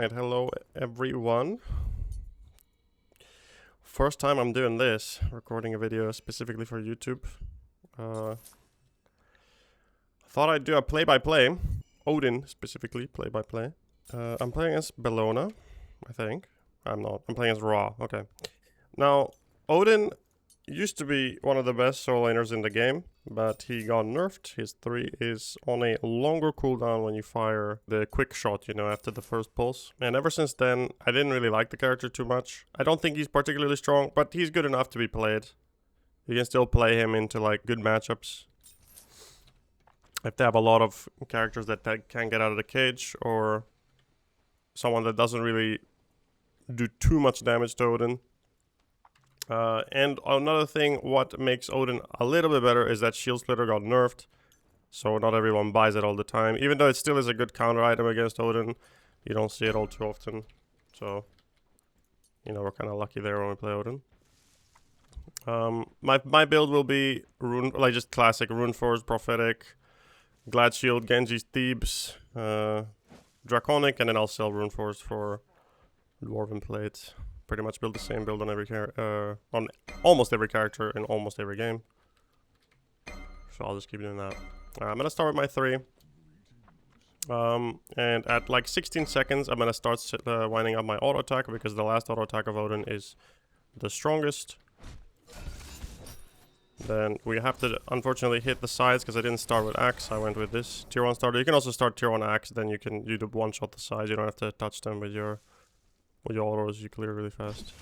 Alright, hello everyone. First time I'm doing this, recording a video specifically for YouTube. Thought I'd do a play-by-play. Odin, specifically, play-by-play. I'm playing as Bellona, I think. I'm not. I'm playing as Ra, okay. Now, Odin used to be one of the best solo laners in the game, but he got nerfed. His 3 is on a longer cooldown when you fire the quick shot, you know, after the first pulse. And ever since then, I didn't really like the character too much. I don't think he's particularly strong, but he's good enough to be played. You can still play him into, like, good matchups. If they have a lot of characters that can't get out of the cage, or someone that doesn't really do too much damage to Odin. And another thing, what makes Odin a little bit better is that Shield Splitter got nerfed. So not everyone buys it all the time. Even though it still is a good counter item against Odin, you don't see it all too often. So, you know, we're kind of lucky there when we play Odin. My build will be Rune, like just classic Rune Force, Prophetic, Glad Shield, Genji's Thebes, Draconic, and then I'll sell Rune Force for Dwarven Plate. Pretty much build the same build on every on almost every character in almost every game. So I'll just keep doing that. I'm gonna start with my 3. And at like 16 seconds, I'm gonna start winding up my auto attack because the last auto attack of Odin is the strongest. Then we have to unfortunately hit the sides because I didn't start with axe. I went with this tier 1 starter. You can also start tier 1 axe. Then you can do one shot the sides. You don't have to touch them with your autos. You clear really fast.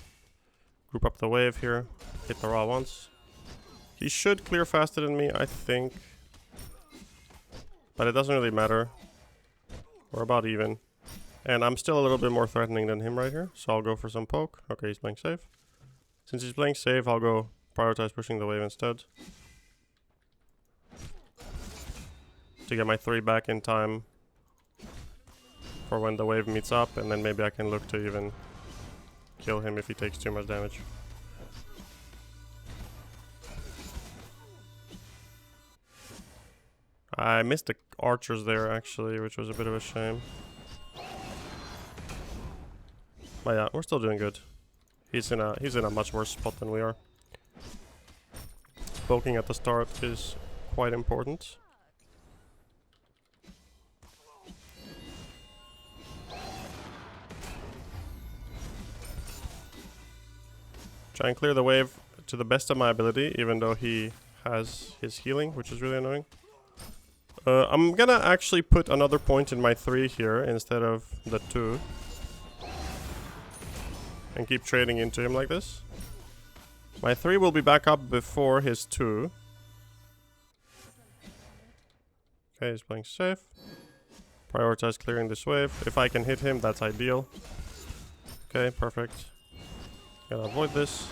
Group up the wave here. Hit the Ra once. He should clear faster than me, I think. But it doesn't really matter. We're about even. And I'm still a little bit more threatening than him right here. So I'll go for some poke. Okay, he's playing safe. Since he's playing safe, I'll go prioritize pushing the wave instead. To get my 3 back in time. For when the wave meets up, and then maybe I can look to even kill him if he takes too much damage. I missed the archers there actually, which was a bit of a shame. But yeah, we're still doing good. He's in a much worse spot than we are. Poking at the start is quite important. Try and clear the wave to the best of my ability, even though he has his healing, which is really annoying. I'm gonna actually put another point in my 3 here instead of the 2. And keep trading into him like this. My 3 will be back up before his 2. Okay, he's playing safe. Prioritize clearing this wave. If I can hit him, that's ideal. Okay, perfect. Gotta avoid this.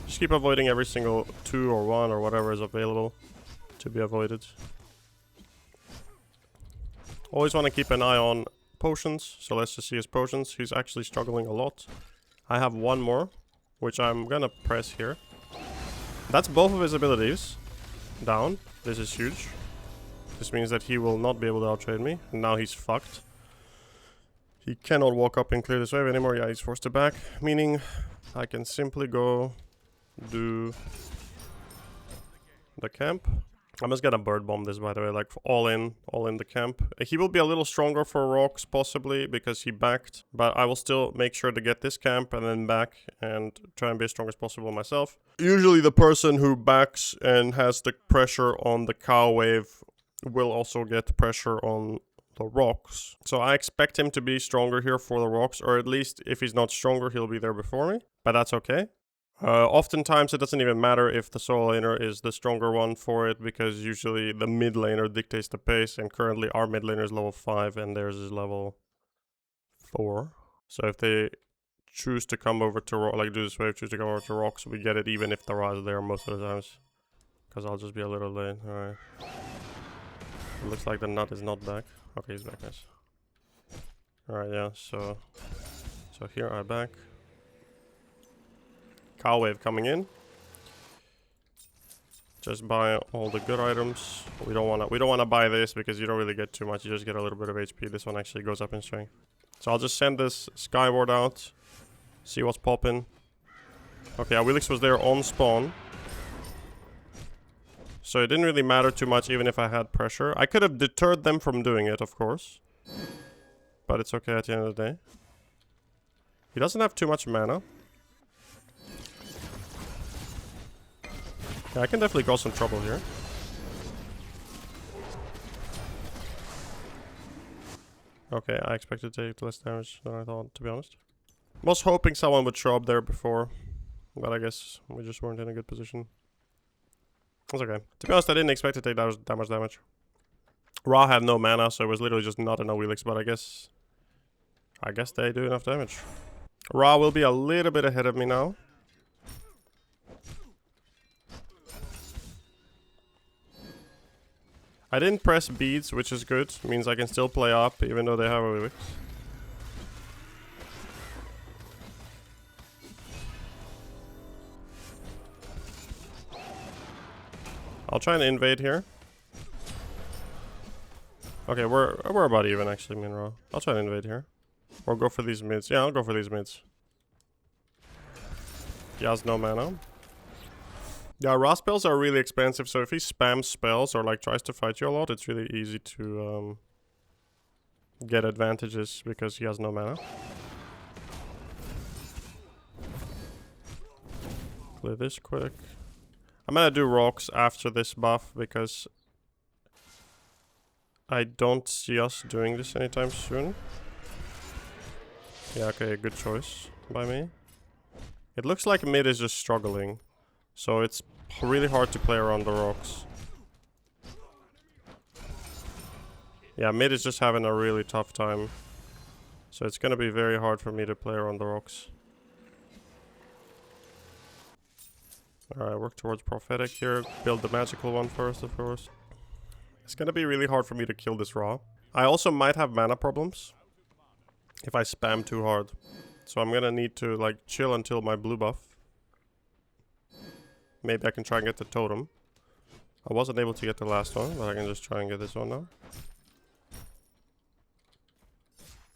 Just keep avoiding every single 2 or 1 or whatever is available to be avoided. Always want to keep an eye on potions, so let's just see his potions. He's actually struggling a lot. I have 1 more, which I'm gonna press here. That's both of his abilities down. This is huge. This means that he will not be able to outtrade me, and now he's fucked. He cannot walk up and clear this wave anymore. Yeah, he's forced to back, meaning I can simply go do the camp. I'm just gonna bird bomb this, by the way, like all in the camp. He will be a little stronger for rocks, possibly, because he backed. But I will still make sure to get this camp and then back and try and be as strong as possible myself. Usually the person who backs and has the pressure on the cow wave will also get pressure on the rocks. So I expect him to be stronger here for the rocks, or at least if he's not stronger, he'll be there before me. But that's okay. Oftentimes it doesn't even matter if the solo laner is the stronger one for it, because usually the mid laner dictates the pace, and currently our mid laner is level 5 and theirs is level 4. So if they choose to come over to like do this wave, choose to come over to rocks, we get it even if the Ra is there most of the times. Because I'll just be a little late. Alright. It looks like the nut is not back. Okay, he's back, nice. Alright, yeah, so here I back. Cow wave coming in. Just buy all the good items. We don't wanna buy this because you don't really get too much. You just get a little bit of HP. This one actually goes up in strength. So I'll just send this Skyward out. See what's popping. Okay, our Wheelix was there on spawn. So it didn't really matter too much even if I had pressure. I could have deterred them from doing it, of course. But it's okay at the end of the day. He doesn't have too much mana. Yeah, I can definitely cause some trouble here. Okay, I expected to take less damage than I thought, to be honest. Was hoping someone would show up there before. But I guess we just weren't in a good position. That's okay. To be honest, I didn't expect to take that much damage. Ra had no mana, so it was literally just not enough Wheelix, but I guess they do enough damage. Ra will be a little bit ahead of me now. I didn't press beads, which is good. Means I can still play up, even though they have a Wheelix. I'll try and invade here. Okay, we're about even actually, me and Ra. I'll try and invade here. Or go for these mids. Yeah, I'll go for these mids. He has no mana. Yeah, Ra spells are really expensive, so if he spams spells or like tries to fight you a lot, it's really easy to get advantages because he has no mana. Clear this quick. I'm gonna do rocks after this buff because I don't see us doing this anytime soon. Yeah, okay, good choice by me. It looks like mid is just struggling, so it's really hard to play around the rocks. Yeah, mid is just having a really tough time, so it's gonna be very hard for me to play around the rocks. Alright, work towards prophetic here. Build the magical one first, of course. It's gonna be really hard for me to kill this Ra. I also might have mana problems if I spam too hard. So I'm gonna need to like chill until my blue buff. Maybe I can try and get the totem. I wasn't able to get the last one, but I can just try and get this one now.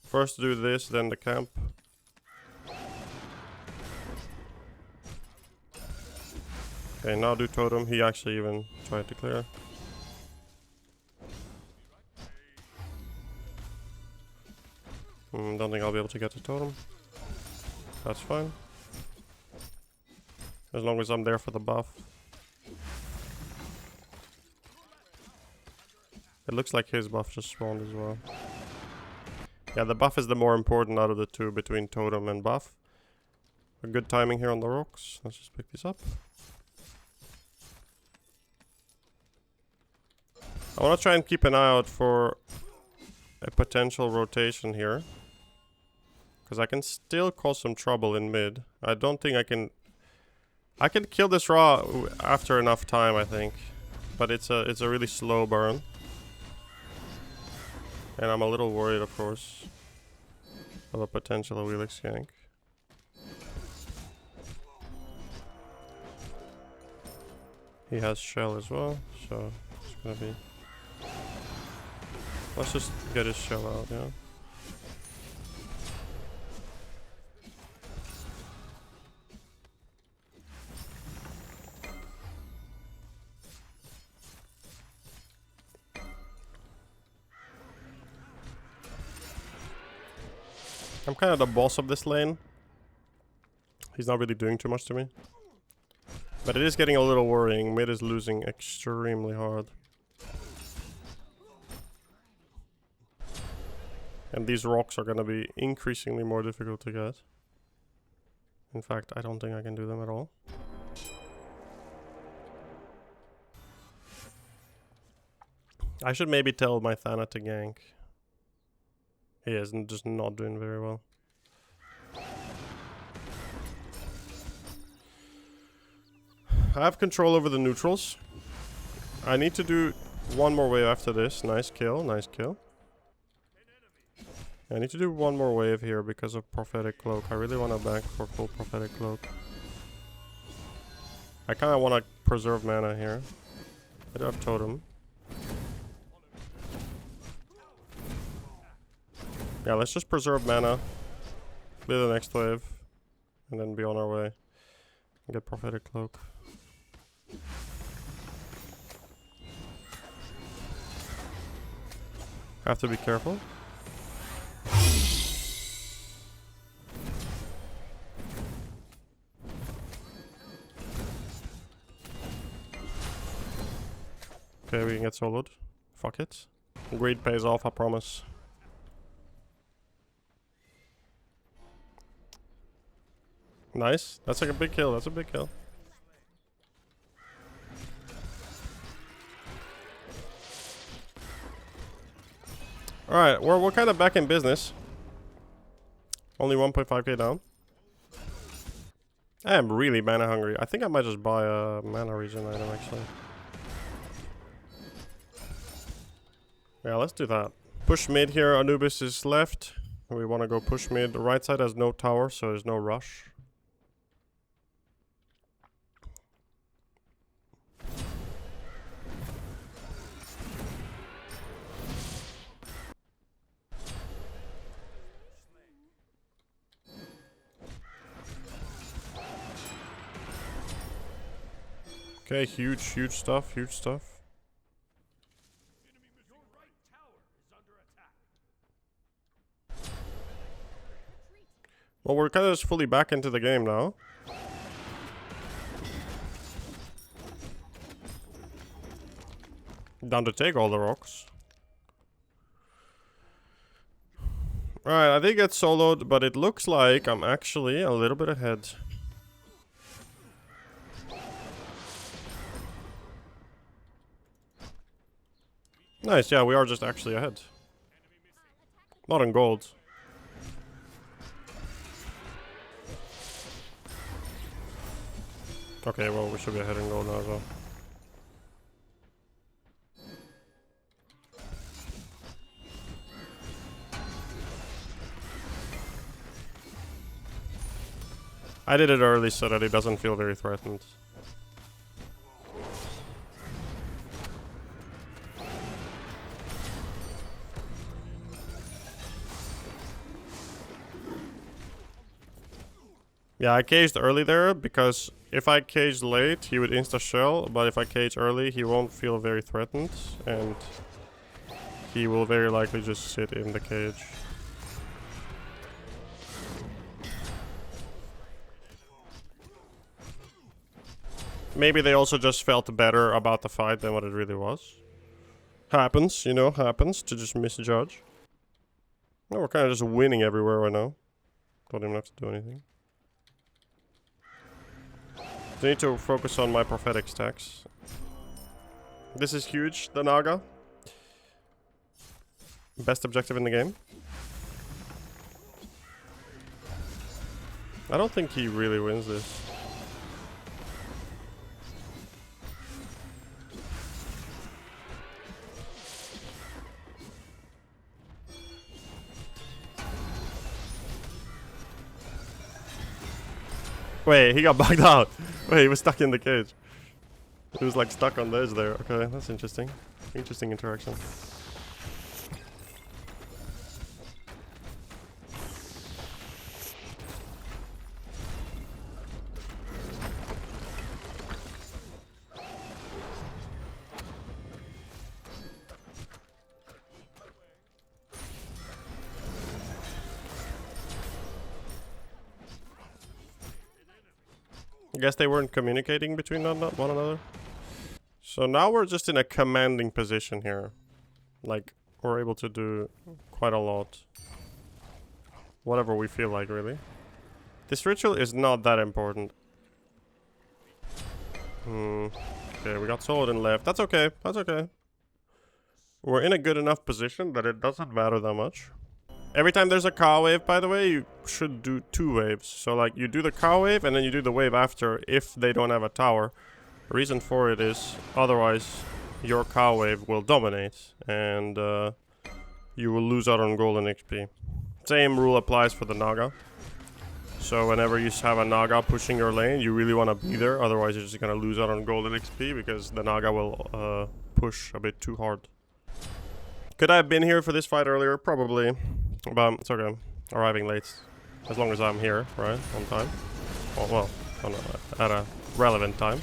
First do this, then the camp. Okay, now do totem. He actually even tried to clear. Don't think I'll be able to get the totem. That's fine. As long as I'm there for the buff. It looks like his buff just spawned as well. Yeah, the buff is the more important out of the two between totem and buff. A good timing here on the rocks. Let's just pick these up. I want to try and keep an eye out for a potential rotation here. Because I can still cause some trouble in mid. I don't think I can... I can kill this Ra after enough time, I think. But it's a really slow burn. And I'm a little worried, of course, of a potential Wheelix gank. He has shell as well, so it's gonna be... Let's just get his shell out, yeah. I'm kind of the boss of this lane. He's not really doing too much to me. But it is getting a little worrying. Mid is losing extremely hard. And these rocks are going to be increasingly more difficult to get. In fact, I don't think I can do them at all. I should maybe tell my Thana to gank. He is just not doing very well. I have control over the neutrals. I need to do one more wave after this. Nice kill, nice kill. I need to do one more wave here because of Prophetic Cloak. I really want to bank for full Prophetic Cloak. I kind of want to preserve mana here. I do have Totem. Yeah, let's just preserve mana. Play the next wave. And then be on our way. Get Prophetic Cloak. Have to be careful. Okay, we can get soloed. Fuck it. Greed pays off, I promise. Nice. That's like a big kill. That's a big kill. Alright, we're kind of back in business. Only 1.5k down. I am really mana hungry. I think I might just buy a mana regen item actually. Yeah, let's do that. Push mid here. Anubis is left. We want to go push mid. The right side has no tower, so there's no rush. Okay, huge stuff, huge stuff. Well, we're kind of just fully back into the game now. Down to take all the rocks. Alright, I did get soloed, but it looks like I'm actually a little bit ahead. Nice, yeah, we are just actually ahead. Not in gold. Okay, well, we should be ahead in gold now as well. I did it early so that he doesn't feel very threatened. Yeah, I caged early there because if I caged late, he would insta-shell, but if I cage early, he won't feel very threatened, and he will very likely just sit in the cage. Maybe they also just felt better about the fight than what it really was. Happens, you know, happens to just misjudge. No, we're kind of just winning everywhere right now. Don't even have to do anything. I need to focus on my prophetic stacks. This is huge, the Naga. Best objective in the game. I don't think he really wins this. Wait, he got bugged out. Wait, he was stuck in the cage. He was like stuck on the edge there. Okay, that's interesting. Interesting interaction. I guess they weren't communicating between one another. So now we're just in a commanding position here. Like, we're able to do quite a lot. Whatever we feel like, really. This ritual is not that important. Okay, we got Odin left. That's okay. That's okay. We're in a good enough position that it doesn't matter that much. Every time there's a cow wave, by the way, you should do 2 waves. So, like, you do the cow wave and then you do the wave after if they don't have a tower. The reason for it is, otherwise, your cow wave will dominate and you will lose out on golden XP. Same rule applies for the Naga. So whenever you have a Naga pushing your lane, you really want to be there. Otherwise, you're just going to lose out on golden XP because the Naga will push a bit too hard. Could I have been here for this fight earlier? Probably. But it's okay. Arriving late. As long as I'm here, right? On time. Oh, well, at a relevant time.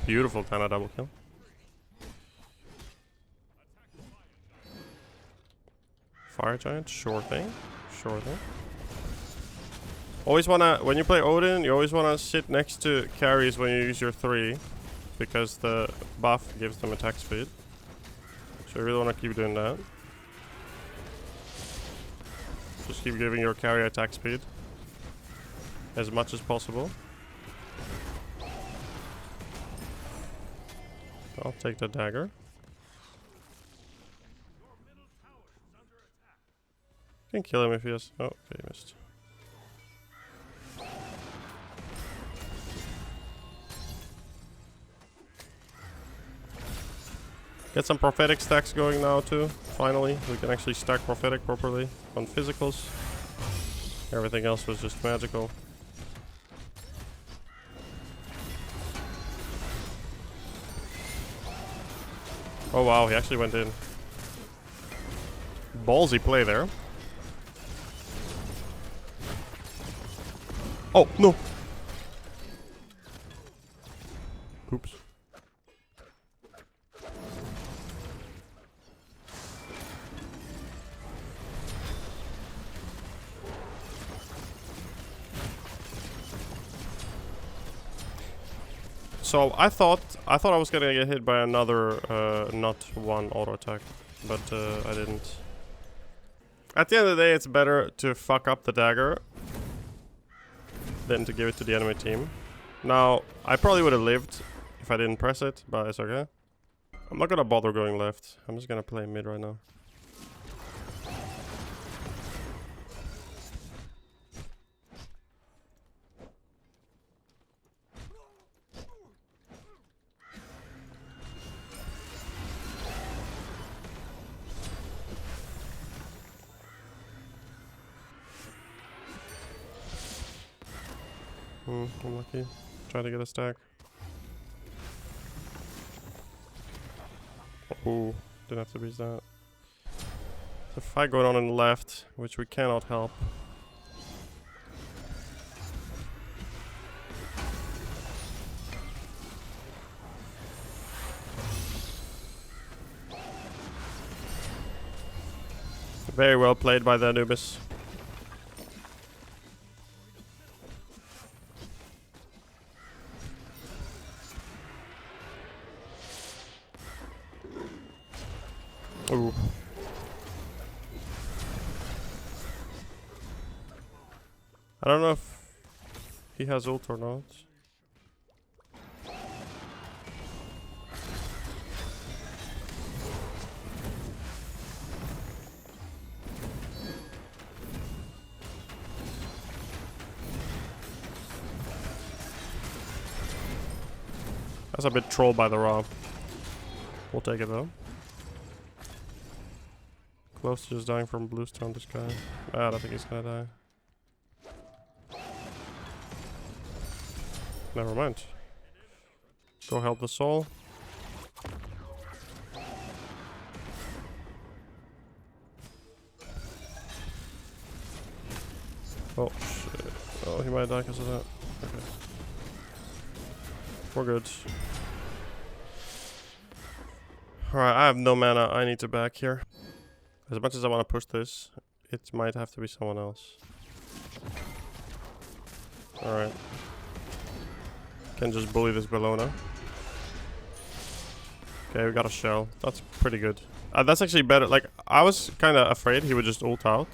Beautiful Tana double kill. Fire Giant, sure thing. Sure thing. Always wanna, when you play Odin, you always wanna sit next to carries when you use your 3. Because the buff gives them attack speed. So you really wanna keep doing that. Just keep giving your carry attack speed. As much as possible. I'll take the dagger. Can kill him if he has... Oh, okay, he missed. Get some prophetic stacks going now too. Finally, we can actually stack prophetic properly on physicals. Everything else was just magical. Oh wow, he actually went in. Ballsy play there. Oh, no! Oops. So I thought I was gonna get hit by another not one auto attack, but I didn't. At the end of the day, it's better to fuck up the dagger than to give it to the enemy team. Now, I probably would have lived if I didn't press it, but it's okay. I'm not gonna bother going left. I'm just gonna play mid right now. Unlucky. Try to get a stack. Oh, didn't have to beat that. There's a fight going on the left, which we cannot help. Very well played by the Anubis. Ooh. I don't know if he has ult or not. That's a bit trolled by the Raw. We'll take it though. Close to just dying from bluestone, this guy. Ah, I don't think he's gonna die. Never mind. Go help the soul. Oh shit. Oh, he might die because of that. Okay. We're good. Alright, I have no mana. I need to back here. As much as I want to push this, it might have to be someone else. Alright. Can just bully this Bellona. Okay, we got a shell. That's pretty good. That's actually better. Like, I was kind of afraid he would just ult out.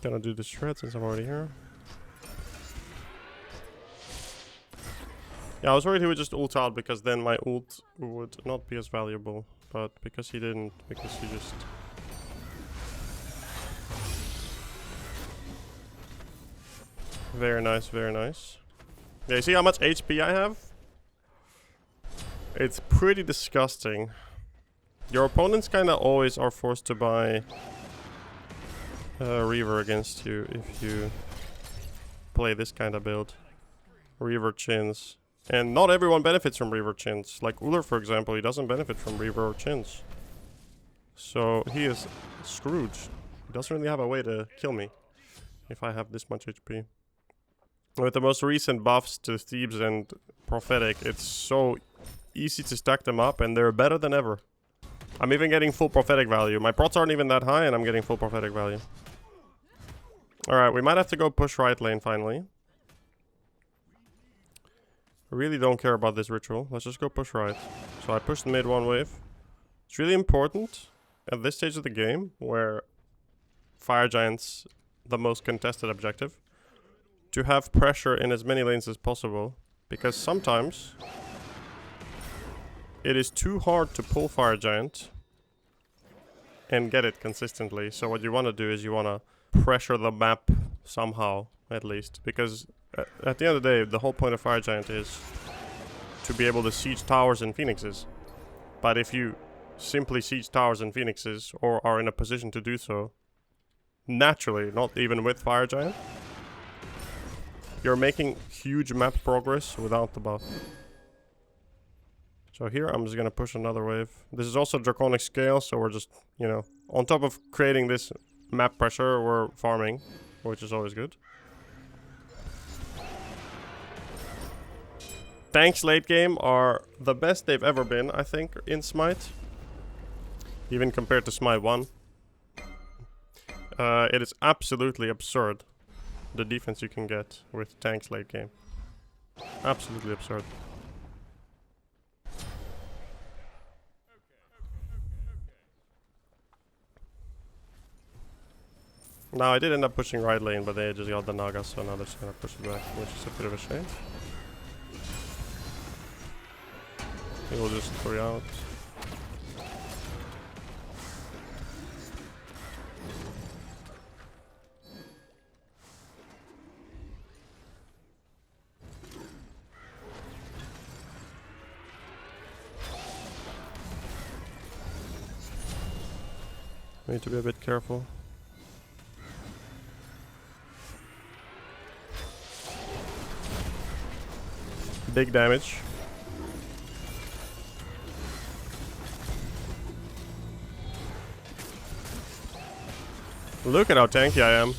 Gonna do the shred since I'm already here. Yeah, I was worried he would just ult out because then my ult would not be as valuable. But because he didn't, because he just... Very nice, very nice. Yeah, you see how much HP I have? It's pretty disgusting. Your opponents kind of always are forced to buy Reaver against you if you play this kind of build. Reaver chins. And not everyone benefits from Reaver Chins. Like Uller, for example, he doesn't benefit from Reaver Chins. So he is screwed. He doesn't really have a way to kill me if I have this much HP. With the most recent buffs to Thebes and Prophetic, it's so easy to stack them up, and they're better than ever. I'm even getting full Prophetic value. My prots aren't even that high, and I'm getting full Prophetic value. Alright, we might have to go push right lane finally. I really don't care about this ritual. Let's just go push right. So I pushed mid one wave. It's really important at this stage of the game, where Fire Giant's the most contested objective, to have pressure in as many lanes as possible, because sometimes it is too hard to pull Fire Giant and get it consistently. So what you want to do is you want to pressure the map somehow, at least, because at the end of the day, the whole point of Fire Giant is to be able to siege towers and phoenixes. But if you simply siege towers and phoenixes, or are in a position to do so, naturally, not even with Fire Giant, you're making huge map progress without the buff. So here I'm just gonna push another wave. This is also Draconic Scale, so we're just, you know, on top of creating this map pressure, we're farming, which is always good. Tanks late game are the best they've ever been, I think, in Smite. Even compared to Smite 1. It is absolutely absurd, the defense you can get with tanks late game. Absolutely absurd. Now I did end up pushing right lane, but they just got the Naga, so now they're just gonna push it back, which is a bit of a shame. He will just 3 out. We need to be a bit careful. Big damage. Look at how tanky I am.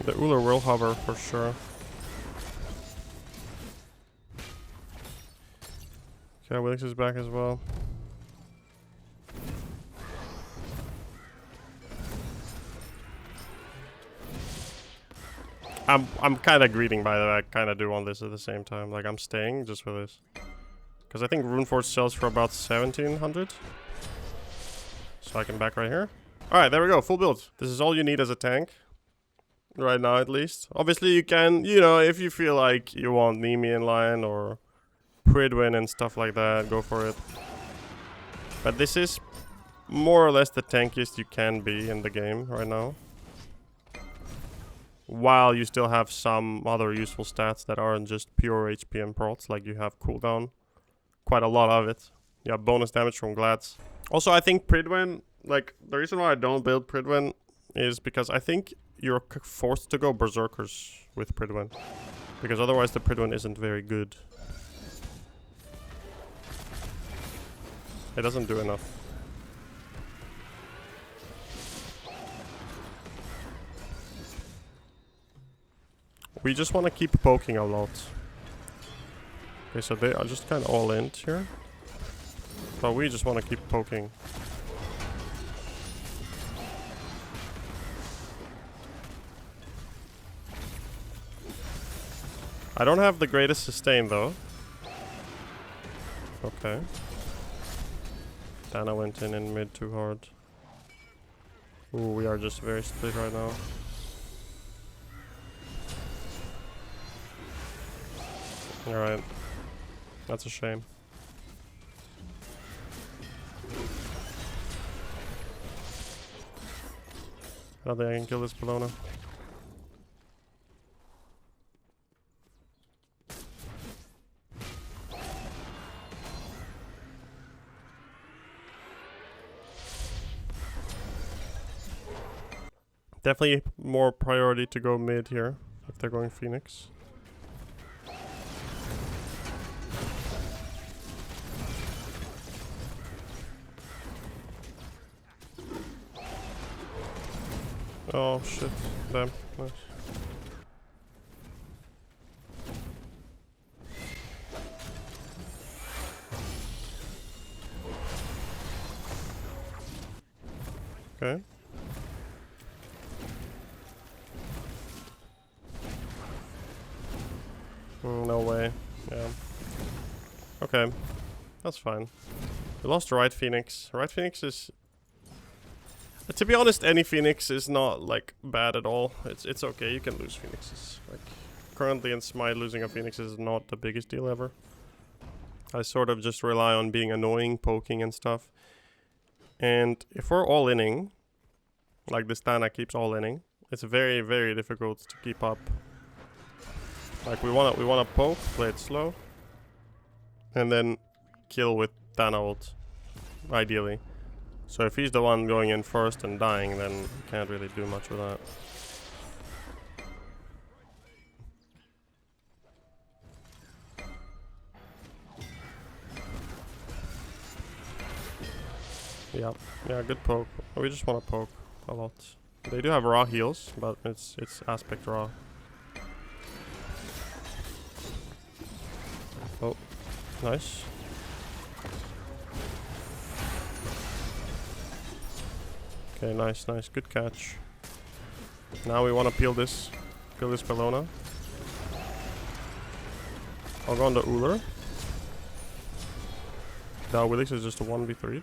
The Uller will hover for sure. Okay, Willix is back as well. I'm kind of greeting by that. I kind of do want this at the same time. Like, I'm staying just for this. Because I think Runeforge sells for about 1700. So I can back right here. Alright, there we go. Full build. This is all you need as a tank. Right now, at least. Obviously, you can, you know, if you feel like you want Nemi in line or Pridwin and stuff like that, go for it. But this is more or less the tankiest you can be in the game right now. While you still have some other useful stats that aren't just pure HP and prots, like you have cooldown. Quite a lot of it. You have bonus damage from Glads. Also, I think Pridwin, like, the reason why I don't build Pridwin is because I think you're forced to go Berserkers with Pridwin. Because otherwise the Pridwin isn't very good. It doesn't do enough. We just want to keep poking a lot. Okay, so they are just kind of all in here. But we just want to keep poking. I don't have the greatest sustain though. Okay. Dana went in mid too hard. Ooh, we are just very split right now. Alright. That's a shame. I don't think I can kill this Bellona. Definitely more priority to go mid here if they're going Phoenix. Oh shit, damn, nice. Okay. No way, yeah. Okay, that's fine. We lost right Phoenix. Right Phoenix is... to be honest, any Phoenix is not, like, bad at all. It's okay, you can lose Phoenixes. Like, currently in Smite, losing a Phoenix is not the biggest deal ever. I sort of just rely on being annoying, poking and stuff. And if we're all-inning, like this Tana keeps all-inning, it's very, very difficult to keep up. Like, we wanna poke, play it slow, and then kill with Tana ult, ideally. So if he's the one going in first and dying, then you can't really do much with that. Yeah, good poke. We just want to poke a lot. They do have raw heals, but it's aspect raw. Oh, nice. Okay, nice, good catch. Now we want to peel this Bellona. I'll go on the Uller. Now Willix is just a 1v3.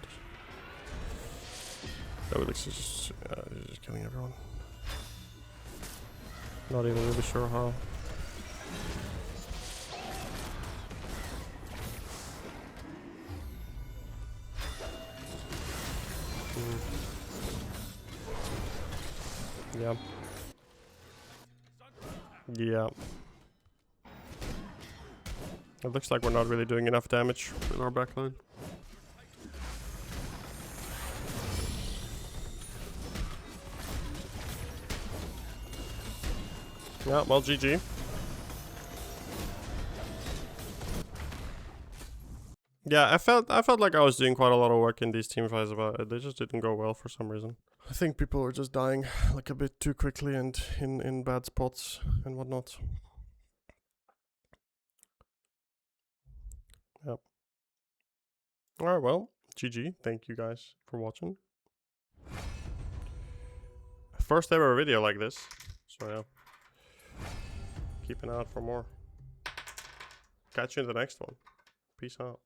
Willix is just killing everyone. Not even really sure how. Yeah. Yeah. It looks like we're not really doing enough damage with our backline. Yeah, well, GG. Yeah, I felt like I was doing quite a lot of work in these team fights, but they just didn't go well for some reason. I think people were just dying like a bit too quickly and in bad spots and whatnot. Yep. Alright, well, GG. Thank you guys for watching. First ever video like this. So yeah. Keep an eye out for more. Catch you in the next one. Peace out.